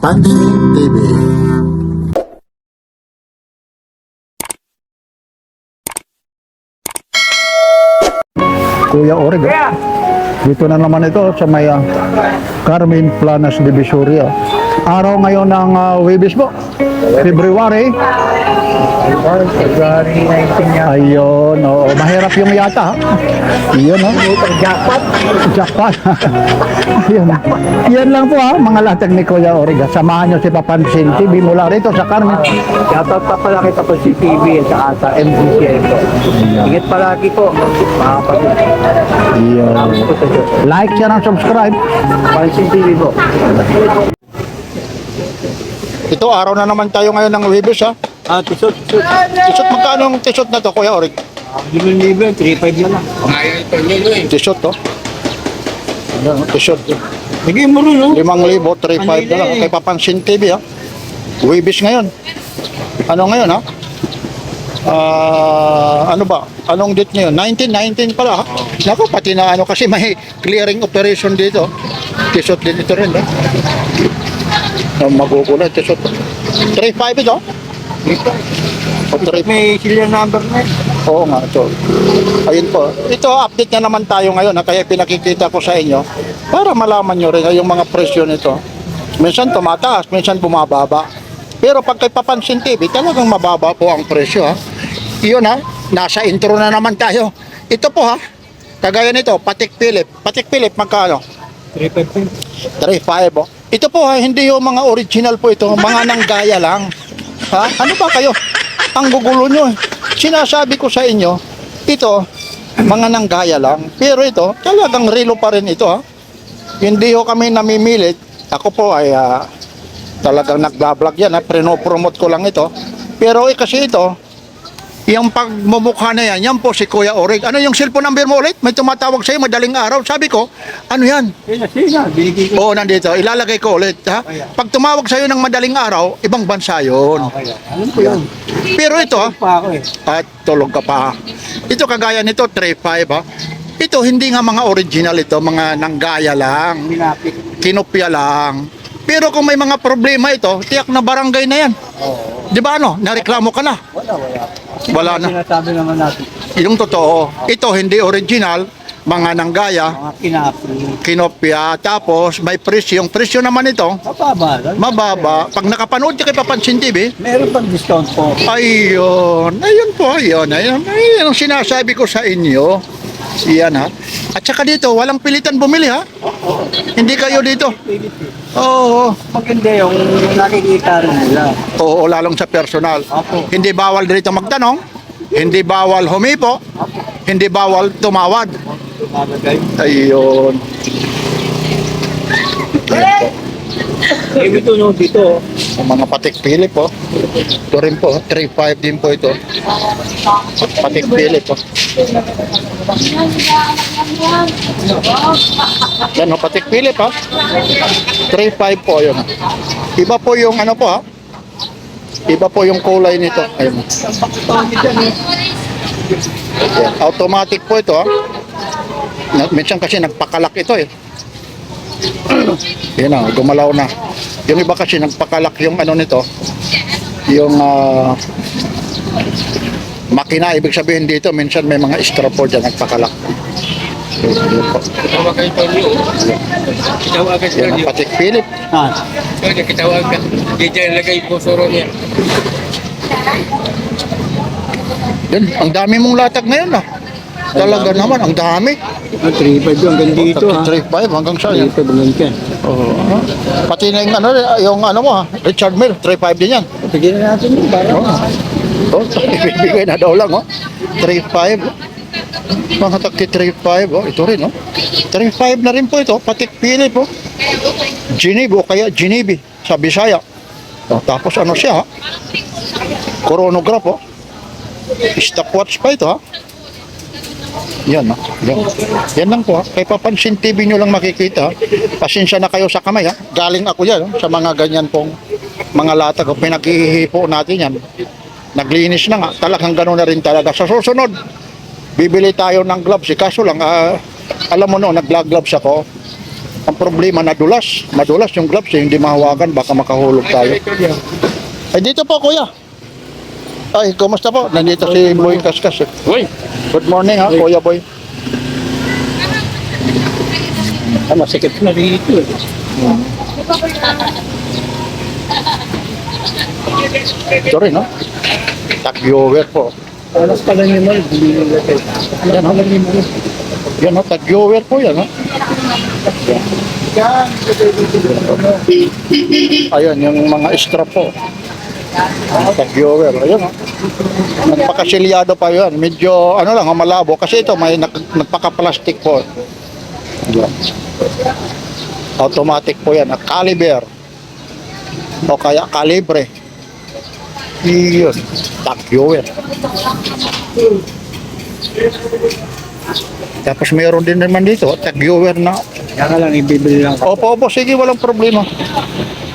Papansin TV. Kuya Oreg, dito na naman ito sa may Carmen Planas Divisoria. Araw ngayon ng Webes po, February. February 19 niya. Ayun, oo. Mahirap yung yata. Iyon, ha? Jackpot. Jackpot. Ayun. Yan lang po, ha, mga latag ni Kuya Oreg. Samahan nyo si Papansin TV mula rito sa Carmen. Shoutout pa pala kita po si TV at saka sa MBC ito. Ingat palagi po, mga kapatid. Ayun. Salamat po sa Diyos. Like, share, and subscribe. Pansin TV po. Ito, araw na naman tayo ngayon ng Webes, ha? Tisot. Tisot, magkano ang tisot na to, Kuya Oreg? 1,000, 3,500 na lang. Tisot, to. Tisot. Bigay mo rin, no? 5,000, 3,500 na lang. Kay Papansin TV, ha? Webes ngayon. Ano ngayon, ha? Ano ba? Anong date ngayon? 19 pala, ha? Naku, pati na ano kasi may clearing operation dito. Tisot din ito rin, ha? Magugulat, tisot. 3,500 ito? O, 3,500. May serial number na yun. Oo nga, ito. Ayun po. Ito, update na naman tayo ngayon, ha? Kaya pinakikita ko sa inyo para malaman nyo rin yung mga presyo nito. Minsan tumataas, minsan bumababa. Pero pag kay Papansin TV, talagang mababa po ang presyo, ha? Iyon, ha? Nasa intro na naman tayo. Ito po, ha? Kagaya nito, Patek Philippe. Patek Philippe, magkano? 3,500. 3,500, oh. Ito po, ha? Hindi yung mga original po ito. Mga nanggaya lang. Ha? Ano ba kayo? Ang gugulo nyo, eh. Sinasabi ko sa inyo, ito, mga nanggaya lang. Pero ito, talagang relo pa rin ito, ha? Hindi ho kami namimilit. Ako po ay talagang nagbablog yan, ha? Prino-promote ko lang ito. Pero kasi ito, yung pagmumukha na yan, yan po si Kuya Oreg. Ano yung cellphone number mo ulit? May tumatawag sa'yo madaling araw. Sabi ko, ano yan? Sina, binigay ko. Oo, nandito. Ilalagay ko ulit, ha? Pag tumawag sa'yo ng madaling araw, ibang bansa yun. Okay, alam ko yun. Pero ito, ha? Pa ako eh. At tulog ka pa. Ito kagaya nito, 3,500, ha? Ito, hindi nga mga original ito, mga nanggaya lang. Minapit. Kinopya lang. Pero kung may mga problema ito, tiyak na barangay na yan. Oo. Di ba ano? Nareklamo ka na. Wala. Wala na. Sinasabi naman natin. Yung totoo, ito hindi original, mga nanggaya, Mga kinapi. kinopya, tapos may presyo. Yung presyo naman ito, Mababa lang. mababa. Pag nakapanood ka kay Papansin TV, Meron pang discount po. ayun po, ayun ang sinasabi ko sa inyo. Iyan, ha. At saka dito, walang pilitan bumili, ha. Hindi kayo dito. Oo, Maganda yung nakikita rin nila. oo, lalong sa personal. Opo. Hindi bawal dito magtanong, hindi bawal humipo, hindi bawal tumawad. Mamagay. Ayun. Eh, ito no, dito. Ang mga Patek Philippe, oh. Ito rin po, 3,500 din po ito. Patek Philippe, oh. Yan, oh, Patek Philippe, ha. 3,500 po, yun. Iba po yung ano po, ha. Iba po yung kulay nito. Ayun. Yan. Automatic po ito, ha. Minsan kasi nagpakalak ito, eh. Yan na, gumalaw na. Yung iba kasi nagpakalak yung ano nito, yung makina, ibig sabihin dito, minsan may mga straw po dyan nagpakalak. Yun po. Kitawag kayo Tony. Kitawag kayo Yan ang Patek Philippe. Tony, kitawag ka. Hindi dyan lagay po soro niya. Yan, ang dami mong latag ngayon, ah. Talaga naman, ang dami. 3,500 yung hanggang dito ha. 3,500 hanggang sa yan. 3,500 hanggang dyan. Oo. Pati na yung ano mo, ha, Richard Mille, 3,500 din yan. Bigyan na natin yun para Oh, ibibigay na daw lang, oh. 3,500. Mga takti 3,500, oh. Ito rin, oh. 3,500 na rin po ito. Patek Philippe, oh. Geneve, o kaya Geneve, sa Bisaya. Oh, tapos ano siya, ha? Chronograph, oh. Stopwatch pa ito, ha? Yan, ha? Yan lang po, ha? Kay Papansin TV nyo lang makikita, ha? Pasensya na kayo sa kamay, ha? Galing ako yan, sa mga ganyan pong mga latag, oh. Pinaghihipo natin yan. Naglinis na nga, talagang gano'n na rin talaga. Sa susunod, bibili tayo ng gloves. Kaso lang, alam mo no, nag-gloves ako. Ang problema, nadulas. Madulas yung gloves, hindi mahawakan, baka makahulog tayo. Ay, dito po, kuya. Ay, kumusta po? Nandito si Boy Kaskas. Uy, Good morning, ha, Kuya Boy. Masikip na dito eh. Ito rin, no? Tag-viewer po. Alas pala niyo mo, hindi nila kayo. Yan, no? Yan, no? Tag-viewer po yan, no? Ayun, yung mga strap po. Tag-viewer. Ayun, no? Nagpakasilyado pa yun. Medyo, ano lang, malabo. Kasi ito, may nagpaka-plastic po. Yan. Automatic po yan. Caliber. O kaya calibre. Yun. Tag-viewer. Tapos mayroon din naman dito, tag-viewer na. Kaya nga lang, ibibili lang ako. Opo, sige, walang problema.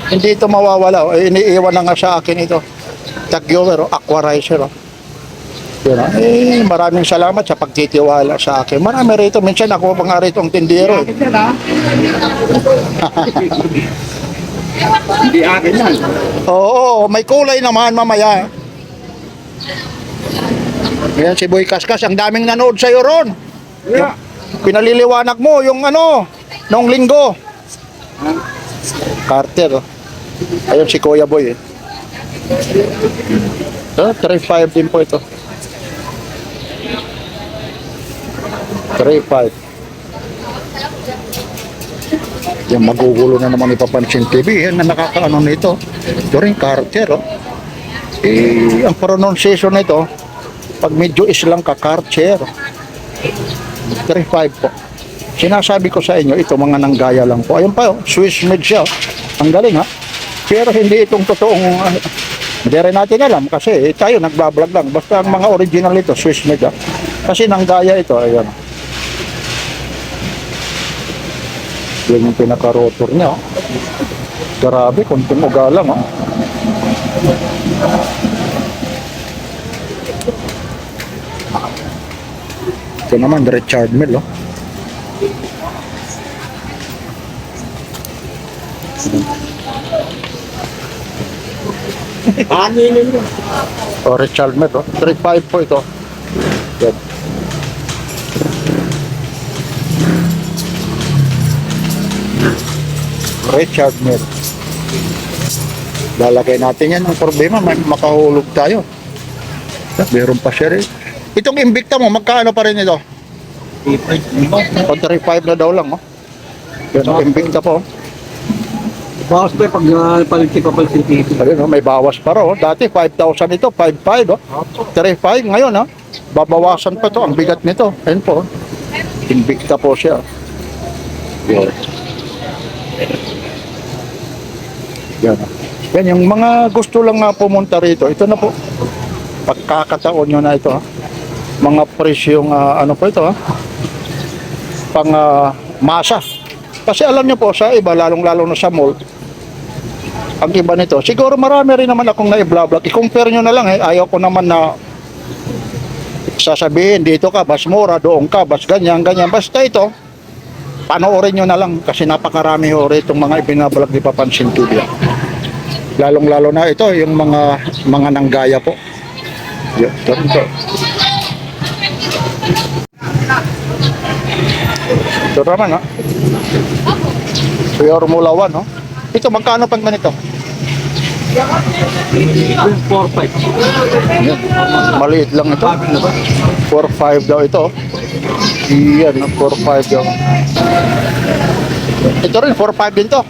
Hindi ito mawawala. Iniiwan na nga sa akin ito. Tag-viewer, aquarizer. Yun, maraming salamat sa pagtitiwala sa akin. Marami rito. Minsan ako pa nga rito ang tindero. Hindi akin yan. Oo, may kulay naman mamaya. Yan si Boy Kaskas, ang daming nanood sa'yo ron. Yeah. Pinaliliwanag mo yung ano, nung linggo. Carter. Ayun si Kuya Boy. 3.5 din po ito. 3.5. Yung magugulo na naman ipapansin TV. Yan na nakakaano nito. Ito rin Carter. Oh. Ang pronunciation nito, pag medyo islang ka, Carter. 3.5 po. Sinasabi ko sa inyo, ito mga nanggaya lang po. Ayun pa, oh, Swiss made siya. Ang galing, ha? Pero hindi itong totoong, hindi rin natin alam kasi tayo nagbablog lang. Basta ang mga original ito, Swiss made, ha? Kasi nanggaya ito, ayun. Yan yung pinaka-rotor niya, oh. Grabe, kunting uga lang, oh. Ito naman, Richard Mill, oh. Aninin mo. O, Richard Mill, oh. 3.5 po ito. Yan. Richard Mill. Lalagay natin yan. Ang problema, may makahulog tayo. Meron pa siya rin. Itong Invicta mo, magkano pa rin ito? O, 3.5 na daw lang, oh. Yan ang Invicta po. Bawas pa pag palit si Kapal si TV. Ayun, oh, may bawas pa raw. Oh. Dati 5,000 ito, 5,500. Oh. 3,500 ngayon. Ha? Babawasan pa to. Ang bigat nito. Ayun po. Oh. Invicta po siya. Yan. Yan. Yan. Yung mga gusto lang nga pumunta rito. Ito na po. Pagkakataon nyo na ito. Ha? Mga presyong ano po ito. Ha? Pang masa. Kasi alam nyo po sa iba, lalong-lalo na sa mall, ang iba nito, siguro marami rin naman akong na-vlog. I-compare nyo na lang ayaw ko naman na sasabihin, dito ka, bas mura, doon ka, bas ganyan, ganyan. Basta ito, panoorin nyo na lang kasi napakarami ho rin itong mga ibinablog ni Papansin TV. Lalong-lalo na ito, yung mga nanggaya po. Ito. Ito naman, ha? Pure Mula 1, no? Ito, magkano pang ganito? 4-5. Yan. Maliit lang ito. 4.5 daw ito. Yan, 4.5 daw. Ito rin, 4.5 din to.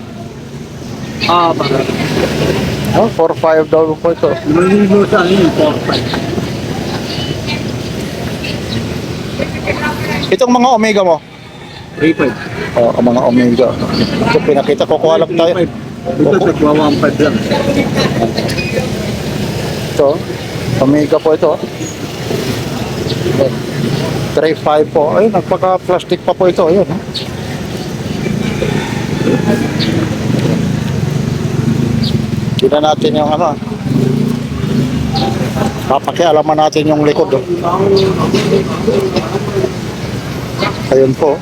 Bakit? Oh, 4.5 daw po ito. Maliligo sa akin yung 4-5. Itong mga Omega mo. 3-5. Oh, ang mga Omega. Ito, pinakita ko, kuha lang tayo. Ito sa 1-5 lang. Ito, Omega po ito. 3.5 po. Ayun, nagpaka-plastic pa po ito. Ayun. Tignan natin yung ano. Papakialaman natin yung likod. Oh. Ayun po.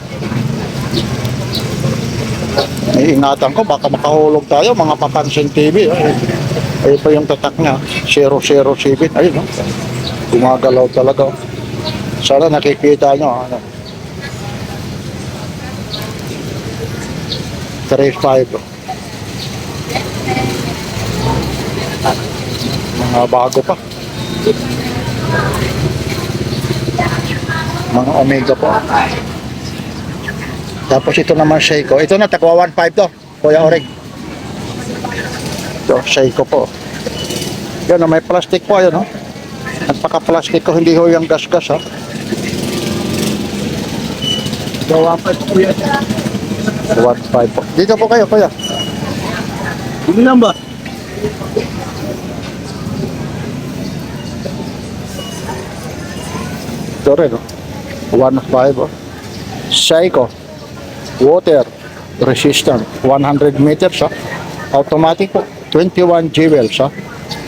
iniingatan ko, baka makahulog tayo, mga Papansin TV. Ayun pa yung tatak niya, 007. Ayun, no? Gumagalaw talaga. Sana nakikita nyo. Ano? 3.5. Mga bago pa. Mga Omega po. Tapos ito naman Seiko. Ito na, takwa 1.5 to. Kuya Oreg. Ito, Seiko po. Yan, may plastic po. Ayun, no? Nagpaka-plastic ko. Hindi ho yung gas-gas, ha? Gawa pa ito kuya. 1.5 po. Dito po kayo, kuya. Hindi lang ba? Ito rin, no? 1.5, oh. Seiko. Water resistant. 100 meters, ha? Automatic po. 21 jewels, ha?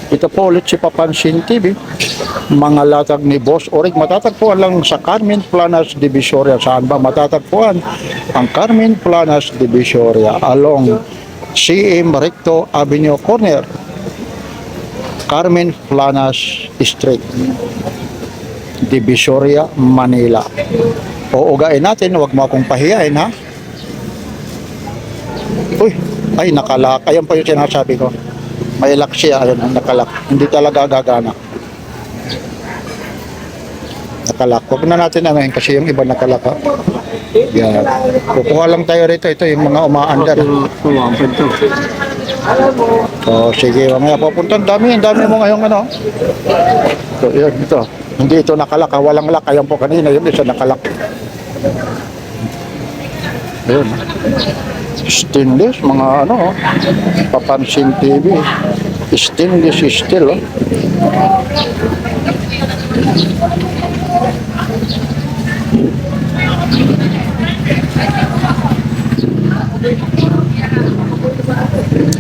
Ito po ulit si Papansin TV. Mga latag ni Boss Oreg. Matatagpuan lang sa Carmen Planas Divisoria. Saan ba matatagpuan? Ang Carmen Planas Divisoria along CM Recto Avenue Corner. Carmen Planas Street. Divisoria, Manila. Uugain natin. Huwag mo akong pahiyain, ha? Uy, ay nakalak. Ayan pa yung sinasabi ko. May lock siya, ayun, nakalak. Hindi talaga gagana. Nakalak. Huwag na natin anahin kasi yung iba nakalak, ha. Yan. Kukuha lang tayo rito. Ito yung mga umaandar. Gawa pa ito. So, sige, mamaya papunta. Ang dami mo ngayong ano. Ito, yun, ito. Hindi ito nakalak, ha. Walang lock. Ayan po kanina, yun isa nakalak. Ayun. Stainless, mga ano, Papansin TV. Stainless steel, oh.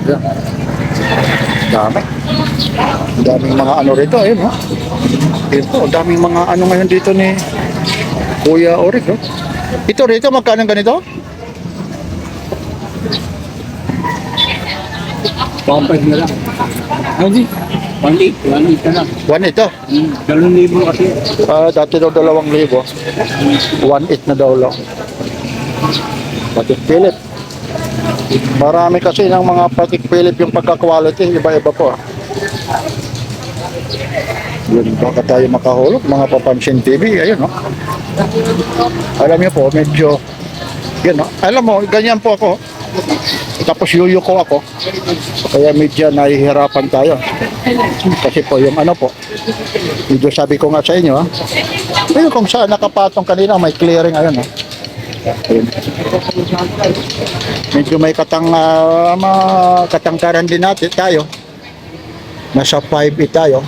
Yan. Dami. Daming mga ano rito, ayun, oh. Ito, daming mga ano ngayon dito ni Kuya Oreg, oh. Ito rito, magkano ganito? 1.5 na lang. Hindi. 1.8. 1.8 na lang. 1 ito. 2,000 kasi. Dati daw 2,000. 1.8 na daw lang. Patik Philip. Marami kasi ng mga Patik Philip yung pagka-quality. Iba-iba po. Yun, baka tayo makahulog. Mga Papansin TV. Ayun, no? Alam niyo po, medyo... Yun, no? Alam mo, ganyan po ako. Tapos yuyuko ako. Kaya medyo nahihirapan tayo. Kasi po yung ano po. Medyo sabi ko nga sa inyo, ha. Pero kung saan nakapatong kanina, may clearing ayun, ha. Ayun. Medyo may katangkaran din natin tayo. Nasa 5 tayo.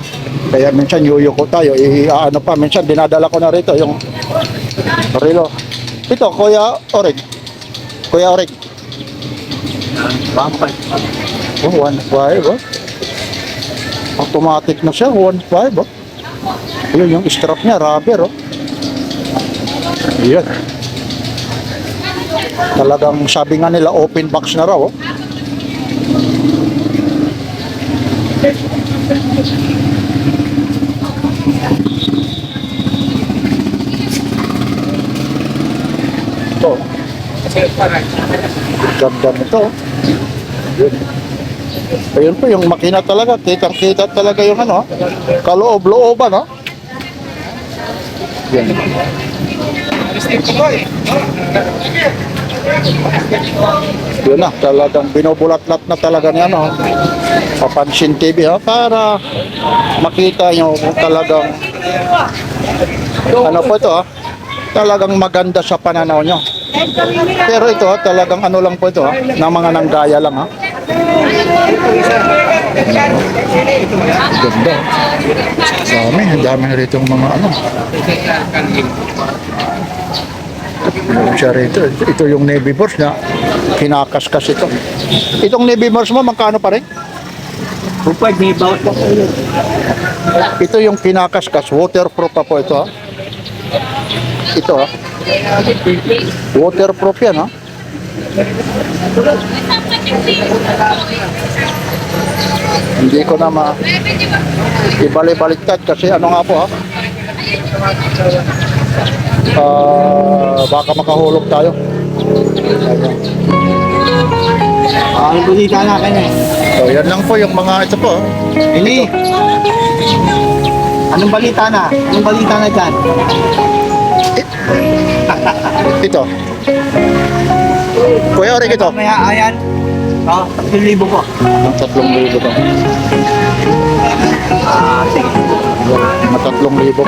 Kaya minsan yuyuko tayo. Ano pa, minsan dinadala ko na rito yung relo. Ito, Kuya Oreg. Kuya Oreg. 1.5. Oh, 1.5, oh. Automatic na siya, 1.5, oh. Yun, yung strap niya, rubber, oh. Yan. Talagang sabi nga nila, open box na raw, oh. Ito. Ganda nito. Yun. Ayun po yung makina talaga. Kitang-kita talaga yung ano. Kaloob-looban, no? Yan. Yun na. Talagang binubulat-lat na talaga niya, no? Papansin TV, ha? Para makita nyo kung talagang ano po ito, ha? Talagang maganda sa pananaw nyo. Pero ito, talagang ano lang po ito, ha? Na mga nanggaya lang, ha? Ganda. Dami na rito yung mga ano. Meron siya rito. Ito yung Navy Force na kinakaskas ito. Itong Navy Force mo, magkano pa rin? 2.5 may bawat pa kayo. Ito yung kinakaskas. Waterproof pa po ito, ha? Ito, ha? Waterproof yan, ha? Hindi ko na ibalik-baliktad kasi ano nga po ha. Baka makahulog tayo. Ang balita na kanya. So yan lang po yung mga ito po. Ini. Anong balita na? Anong balita na dyan? Ito. Kuya Orig ito. Kaya ayan. Oh, 3,000 po. Ang 3,000 to. Sige. Mga 3,000 po.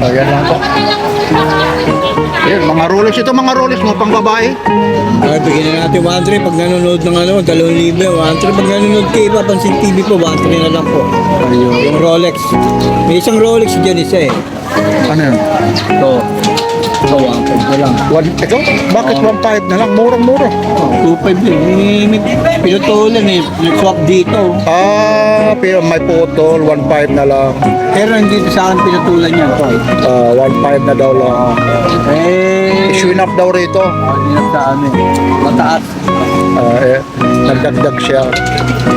Ayan lang po. Ayan, mga Rolex ito, mga Rolex mo pang babae. Ay, bigyan na natin 1-3 pag nanonood ng 2,000. 1-3 pag nanonood kayo, Papansin TV po, 1-3 na lang po. Ayun. Yung Rolex. May isang Rolex dyan isa eh. Ano yun? Ito. Ito, 1-5 na lang. Ito? Bakit 1.5 na lang? Murang-mura. 2-5 din. May pinutulan eh. Nag-swap dito. Pero may putol, 1.5 na lang. Pero hindi sa akin pinutulan yan. 1.5 na daw lang. Issue up daw rito. Hindi na sa amin. Mataas. Nagdagdag siya.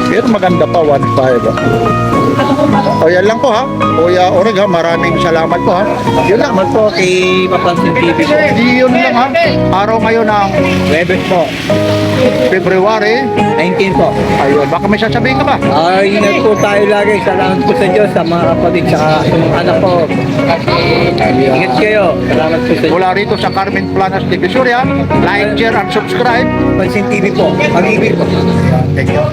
Pero maganda pa, 1.5. O yan lang po ha. Kuya Orig ha, maraming salamat po ha. Yun lang. Salamat po kay Papansin TV po. Yun lang ha. Araw ngayon ng Webes po. February. 19 po. Ayun, baka may sasabihin ka ba? Ingat po tayo lagi. Salamat po sa Diyos, sa mga kapatid, sa mga anak ko. Ingat kayo. Salamat po sa Diyos. Mula rito sa Carmen Planas Divisoria, like, share, and subscribe. Pansin TV po. Pag-ibig po. Thank you.